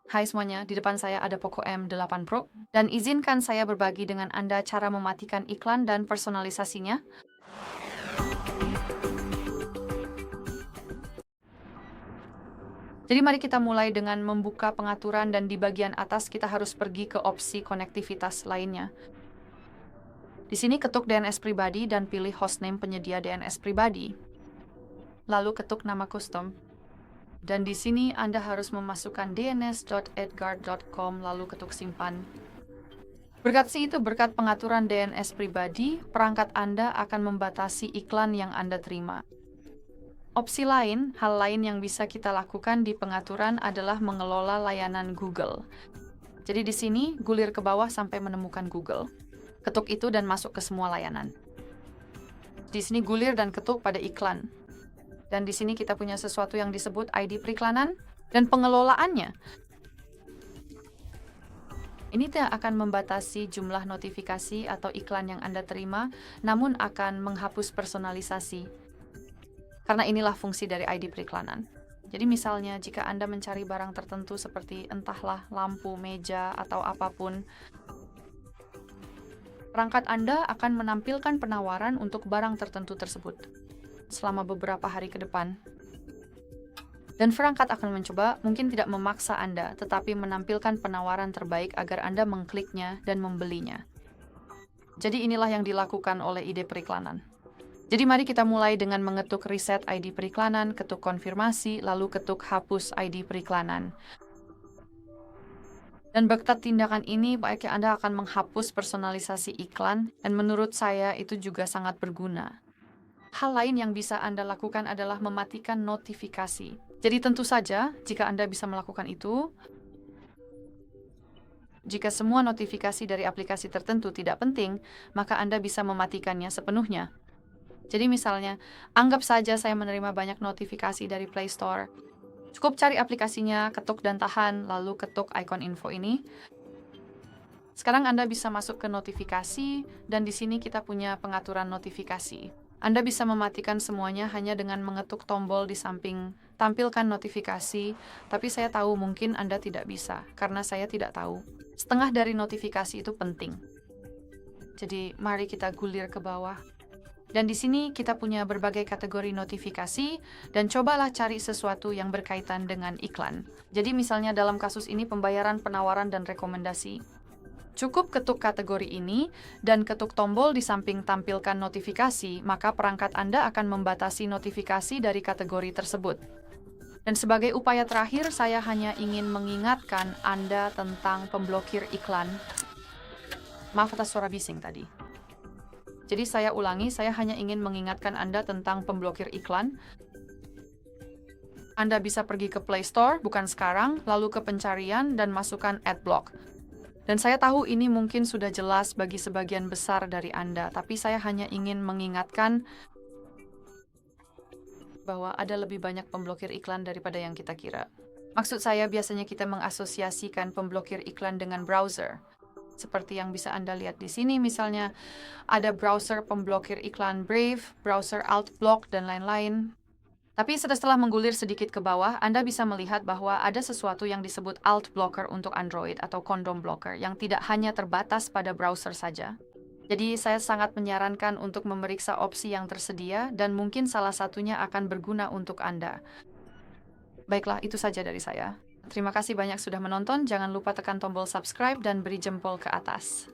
Hai semuanya, di depan saya ada Poco M8 Pro, dan izinkan saya berbagi dengan Anda cara mematikan iklan dan personalisasinya. Jadi mari kita mulai dengan membuka pengaturan dan di bagian atas kita harus pergi ke opsi konektivitas lainnya. Di sini ketuk DNS pribadi dan pilih hostname penyedia DNS pribadi. Lalu ketuk nama custom. Dan di sini Anda harus memasukkan dns.edgard.com lalu ketuk simpan. Berkat pengaturan DNS pribadi, perangkat Anda akan membatasi iklan yang Anda terima. Opsi lain, hal lain yang bisa kita lakukan di pengaturan adalah mengelola layanan Google. Jadi di sini, gulir ke bawah sampai menemukan Google. Ketuk itu dan masuk ke semua layanan. Di sini gulir dan ketuk pada iklan. Dan di sini kita punya sesuatu yang disebut ID periklanan dan pengelolaannya. Ini tidak akan membatasi jumlah notifikasi atau iklan yang Anda terima, namun akan menghapus personalisasi. Karena inilah fungsi dari ID periklanan. Jadi misalnya jika Anda mencari barang tertentu seperti entahlah lampu, meja, atau apapun, perangkat Anda akan menampilkan penawaran untuk barang tertentu tersebut selama beberapa hari ke depan. Dan perangkat akan mencoba, mungkin tidak memaksa Anda, tetapi menampilkan penawaran terbaik agar Anda mengkliknya dan membelinya. Jadi inilah yang dilakukan oleh ID periklanan. Jadi mari kita mulai dengan mengetuk reset ID periklanan, ketuk konfirmasi, lalu ketuk hapus ID periklanan. Dan berkat tindakan ini, baiknya Anda akan menghapus personalisasi iklan, dan menurut saya itu juga sangat berguna. Hal lain yang bisa Anda lakukan adalah mematikan notifikasi. Jadi tentu saja, jika Anda bisa melakukan itu, jika semua notifikasi dari aplikasi tertentu tidak penting, maka Anda bisa mematikannya sepenuhnya. Jadi misalnya, anggap saja saya menerima banyak notifikasi dari Play Store. Cukup cari aplikasinya, ketuk dan tahan, lalu ketuk icon info ini. Sekarang Anda bisa masuk ke notifikasi, dan di sini kita punya pengaturan notifikasi. Anda bisa mematikan semuanya hanya dengan mengetuk tombol di samping tampilkan notifikasi, tapi saya tahu mungkin Anda tidak bisa, karena saya tidak tahu. Setengah dari notifikasi itu penting. Jadi mari kita gulir ke bawah. Dan di sini kita punya berbagai kategori notifikasi, dan cobalah cari sesuatu yang berkaitan dengan iklan. Jadi misalnya dalam kasus ini pembayaran, penawaran, dan rekomendasi. Cukup ketuk kategori ini, dan ketuk tombol di samping tampilkan notifikasi, maka perangkat Anda akan membatasi notifikasi dari kategori tersebut. Dan sebagai upaya terakhir, saya hanya ingin mengingatkan Anda tentang pemblokir iklan. Maaf atas suara bising tadi. Jadi saya ulangi, saya hanya ingin mengingatkan Anda tentang pemblokir iklan. Anda bisa pergi ke Play Store, bukan sekarang, lalu ke pencarian dan masukkan Adblock. Dan saya tahu ini mungkin sudah jelas bagi sebagian besar dari Anda, tapi saya hanya ingin mengingatkan bahwa ada lebih banyak pemblokir iklan daripada yang kita kira. Maksud saya biasanya kita mengasosiasikan pemblokir iklan dengan browser. Seperti yang bisa Anda lihat di sini, misalnya ada browser pemblokir iklan Brave, browser Altblock, dan lain-lain. Tapi setelah menggulir sedikit ke bawah, Anda bisa melihat bahwa ada sesuatu yang disebut Altblocker untuk Android atau Condom Blocker yang tidak hanya terbatas pada browser saja. Jadi saya sangat menyarankan untuk memeriksa opsi yang tersedia dan mungkin salah satunya akan berguna untuk Anda. Baiklah, itu saja dari saya. Terima kasih banyak sudah menonton. Jangan lupa tekan tombol subscribe dan beri jempol ke atas.